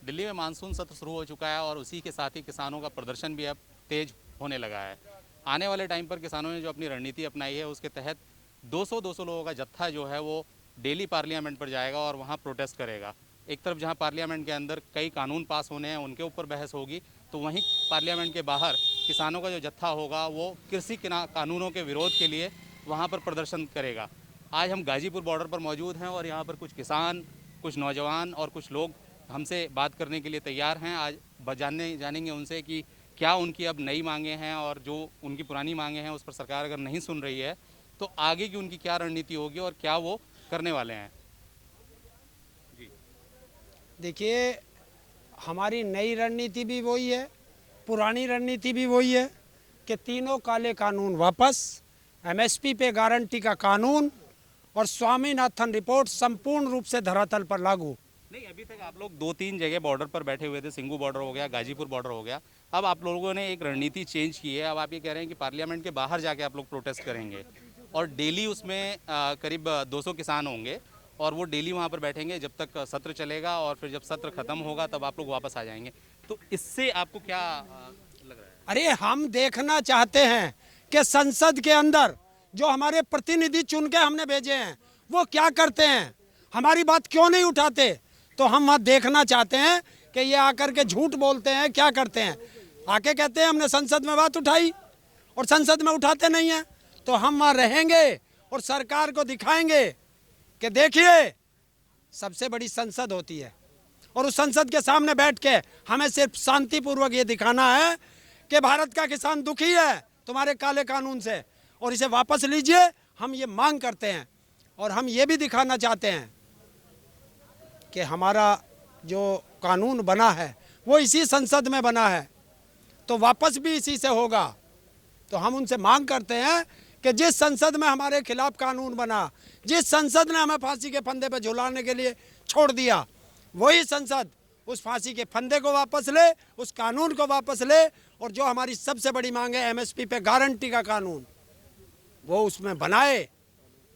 दिल्ली में मानसून सत्र शुरू हो चुका है और उसी के साथ ही किसानों का प्रदर्शन भी अब तेज होने लगा है। आने वाले टाइम पर किसानों ने जो अपनी रणनीति अपनाई है उसके तहत 200 लोगों का जत्था जो है वो दिल्ली पार्लियामेंट पर जाएगा और वहाँ प्रोटेस्ट करेगा। एक तरफ जहाँ पार्लियामेंट के अंदर कई कानून पास होने हैं उनके ऊपर बहस होगी, तो वहीं पार्लियामेंट के बाहर किसानों का जो जत्था होगा वो कृषि कानूनों के विरोध के लिए वहाँ पर प्रदर्शन करेगा। आज हम गाजीपुर बॉर्डर पर मौजूद हैं और यहाँ पर कुछ किसान, कुछ नौजवान और कुछ लोग हमसे बात करने के लिए तैयार हैं। आज जानेंगे उनसे कि क्या उनकी अब नई मांगे हैं और जो उनकी पुरानी मांगे हैं उस पर सरकार अगर नहीं सुन रही है तो आगे की उनकी क्या रणनीति होगी और क्या वो करने वाले हैं। जी देखिए, हमारी नई रणनीति भी वही है, पुरानी रणनीति भी वही है कि तीनों काले कानून वापस, एमएसपी पे गारंटी का कानून और स्वामीनाथन रिपोर्ट संपूर्ण रूप से धरातल पर लागू। नहीं, अभी तक आप लोग 2-3 जगह बॉर्डर पर बैठे हुए थे, सिंगू बॉर्डर हो गया, गाजीपुर बॉर्डर हो गया। अब आप लोगों ने एक रणनीति चेंज की है। अब आप ये कह रहे हैं कि पार्लियामेंट के बाहर जाके आप लोग प्रोटेस्ट करेंगे और डेली उसमें करीब 200 किसान होंगे और वो डेली वहाँ पर बैठेंगे जब तक सत्र चलेगा और फिर जब सत्र खत्म होगा तब आप लोग वापस आ जाएंगे। तो इससे आपको क्या लग रहा है? अरे, हम देखना चाहते हैं कि संसद के अंदर जो हमारे प्रतिनिधि चुन के हमने भेजे हैं वो क्या करते हैं, हमारी बात क्यों नहीं उठाते। तो हम वहाँ देखना चाहते हैं कि ये आकर के झूठ बोलते हैं, क्या करते हैं। आके कहते हैं हमने संसद में बात उठाई और संसद में उठाते नहीं हैं। तो हम वहाँ रहेंगे और सरकार को दिखाएंगे कि देखिए, सबसे बड़ी संसद होती है और उस संसद के सामने बैठ के हमें सिर्फ शांतिपूर्वक ये दिखाना है कि भारत का किसान दुखी है तुम्हारे काले कानून से और इसे वापस लीजिए। हम ये मांग करते हैं और हम ये भी दिखाना चाहते हैं कि हमारा जो कानून बना है वो इसी संसद में बना है तो वापस भी इसी से होगा। तो हम उनसे मांग करते हैं कि जिस संसद में हमारे खिलाफ कानून बना, जिस संसद ने हमें फांसी के फंदे पर झुलाने के लिए छोड़ दिया, वही संसद उस फांसी के फंदे को वापस ले, उस कानून को वापस ले और जो हमारी सबसे बड़ी मांग है एमएसपी पे गारंटी का कानून, वो उसमें बनाए,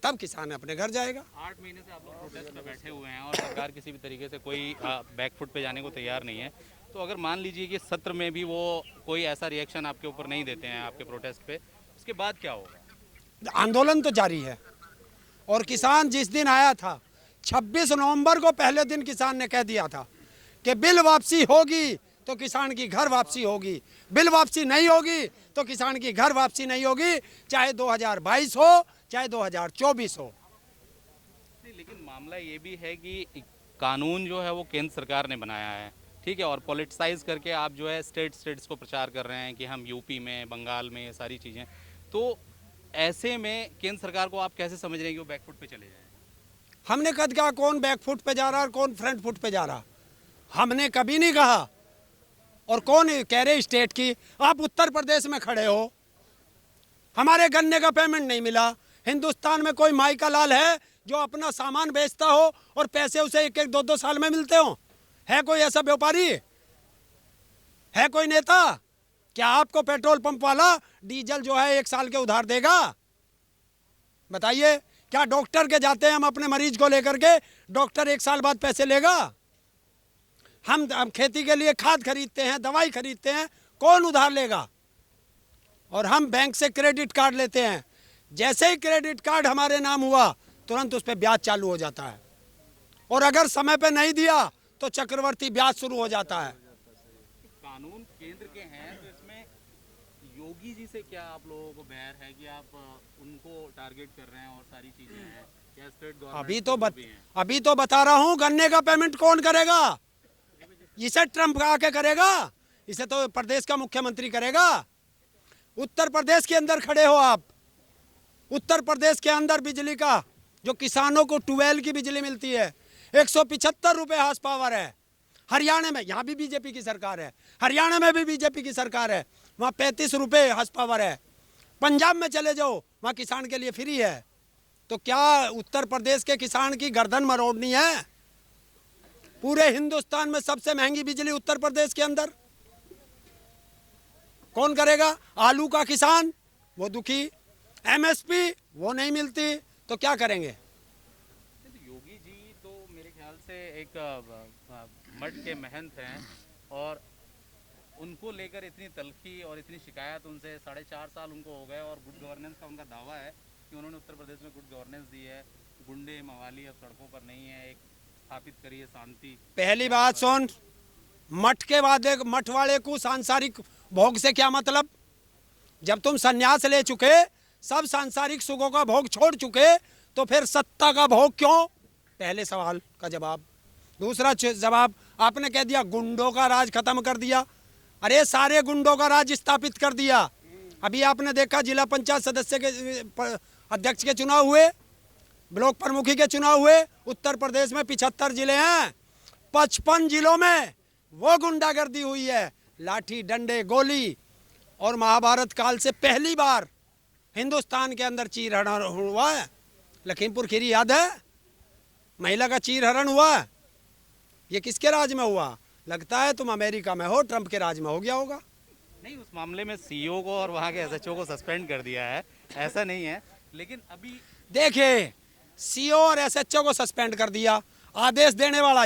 तब किसान अपने घर जाएगा। 8 महीने से आप लोग प्रोटेस्ट पे बैठे हुए हैं और सरकार किसी भी तरीके से कोई बैकफुट पे जाने को तैयार नहीं है। तो अगर मान लीजिए कि सत्र में भी वो कोई ऐसा रिएक्शन आपके ऊपर नहीं देते हैं आपके प्रोटेस्ट पे, उसके बाद क्या होगा? आंदोलन तो जारी है और किसान जिस दिन आया था 26 नवंबर को, पहले दिन किसान ने कह दिया था कि बिल वापसी होगी तो किसान की घर वापसी होगी, बिल वापसी नहीं होगी तो किसान की घर वापसी नहीं होगी, चाहे 2022 हो चाहे 2024 हो। नहीं, लेकिन मामला ये भी है कि कानून जो है वो केंद्र सरकार ने बनाया है, ठीक है, और पॉलिटिसाइज करके आप जो है स्टेट्स को प्रचार कर रहे हैं कि हम यूपी में, बंगाल में, ये सारी चीज़ें। तो ऐसे में केंद्र सरकार को आप कैसे समझ रहे हैं कि वो बैकफुट पे चले जाएं? हमने कद कहा कौन बैकफुट पे जा रहा और कौन फ्रंट फुट पे जा रहा, हमने कभी नहीं कहा। और कौन कह रहे स्टेट की, आप उत्तर प्रदेश में खड़े हो, हमारे गन्ने का पेमेंट नहीं मिला। हिंदुस्तान में कोई माई का लाल है जो अपना सामान बेचता हो और पैसे उसे 1-1, 2-2 साल में मिलते हो? है कोई ऐसा व्यापारी? है कोई नेता? क्या आपको पेट्रोल पंप वाला डीजल जो है 1 साल के उधार देगा? बताइए, क्या डॉक्टर के जाते हैं हम अपने मरीज को लेकर के, डॉक्टर 1 साल बाद पैसे लेगा? हम खेती के लिए खाद खरीदते हैं, दवाई खरीदते हैं, कौन उधार लेगा? और हम बैंक से क्रेडिट कार्ड लेते हैं, जैसे ही क्रेडिट कार्ड हमारे नाम हुआ तुरंत उस पर ब्याज चालू हो जाता है और अगर समय पे नहीं दिया तो चक्रवर्ती ब्याज शुरू हो जाता है। कानून केंद्र के हैं तो इसमें योगी जी से क्या आप लोगों को बैर है कि आप उनको टारगेट कर रहे हैं और सारी चीजें हैं? क्या स्टेट गवर्नमेंट अभी तो बता रहा हूँ, गन्ने का पेमेंट कौन करेगा? इसे ट्रंप आके करेगा? इसे तो प्रदेश का मुख्यमंत्री करेगा। उत्तर प्रदेश के अंदर खड़े हो आप, उत्तर प्रदेश के अंदर बिजली का जो किसानों को 12 की बिजली मिलती है 175 रुपये हाउस पावर है। हरियाणा में, यहाँ भी बीजेपी की सरकार है, हरियाणा में भी बीजेपी की सरकार है, वहाँ 35 रुपये हाउस पावर है। पंजाब में चले जाओ, वहाँ किसान के लिए फ्री है। तो क्या उत्तर प्रदेश के किसान की गर्दन मरोड़नी है? पूरे हिंदुस्तान में सबसे महंगी बिजली उत्तर प्रदेश के अंदर, कौन करेगा? आलू का किसान वो दुखी, एमएसपी वो नहीं मिलती, तो क्या करेंगे? योगी जी तो मेरे ख्याल से जैसे एक मठ के महंत हैं और उनको लेकर इतनी तलखी और इतनी शिकायत उनसे 4.5 साल उनको हो गए और गुड गवर्नेंस का उनका दावा है कि उन्होंने उत्तर प्रदेश में गुड गवर्नेंस दी है, गुंडे मवाली अब सड़कों पर नहीं है, एक स्थापित करिए शांति। पहली बात सुन, मठ के वादे मठ वाले को सांसारिक भोग से क्या मतलब? जब तुम सन्यास ले चुके, सब सांसारिक सुखों का भोग छोड़ चुके, तो फिर सत्ता का भोग क्यों? पहले सवाल का जवाब। दूसरा जवाब, आपने कह दिया गुंडों का राज खत्म कर दिया। अरे सारे गुंडों का राज स्थापित कर दिया। अभी आपने देखा जिला पंचायत सदस्य के अध्यक्ष के चुनाव हुए, ब्लॉक प्रमुखी के चुनाव हुए। उत्तर प्रदेश में 75 जिले हैं, 55 जिलों में वो गुंडागर्दी हुई है, लाठी डंडे गोली। और महाभारत काल से पहली बार हिंदुस्तान के अंदर चीरहरण हुआ है। लखीमपुर खीरी याद है? महिला का चीरहरण हुआ। ये किसके राज में हुआ? लगता है तुम अमेरिका में हो, ट्रंप के राज में हो गया होगा। नहीं, उस मामले में सीईओ को और वहाँ के एसएचओ को सस्पेंड कर दिया है, ऐसा नहीं है। लेकिन अभी देखिए, सीईओ और एसएचओ को सस्पेंड कर दिया, आदेश देने वाला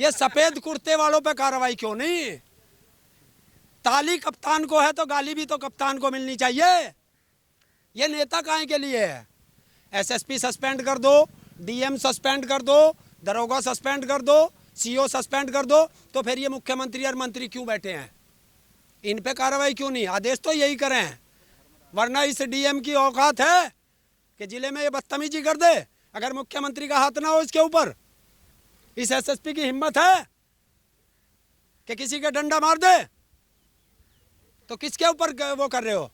ये सफेद कुर्ते वालों पे कार्रवाई क्यों नहीं? ताली कप्तान को है तो गाली भी तो कप्तान को मिलनी चाहिए। ये नेता काहे के लिए है? एसएसपी सस्पेंड कर दो, डीएम सस्पेंड कर दो, दरोगा सस्पेंड कर दो, सीईओ सस्पेंड कर दो, तो फिर ये मुख्यमंत्री और मंत्री क्यों बैठे हैं? इन पे कार्रवाई क्यों नहीं? आदेश तो यही करें, वरना इस डीएम की औकात है कि जिले में ये बदतमीजी कर दे। अगर मुख्यमंत्री का हाथ ना हो इसके ऊपर, इस एसएसपी की हिम्मत है कि किसी का डंडा मार दे, तो किसके ऊपर वो कर रहे हो?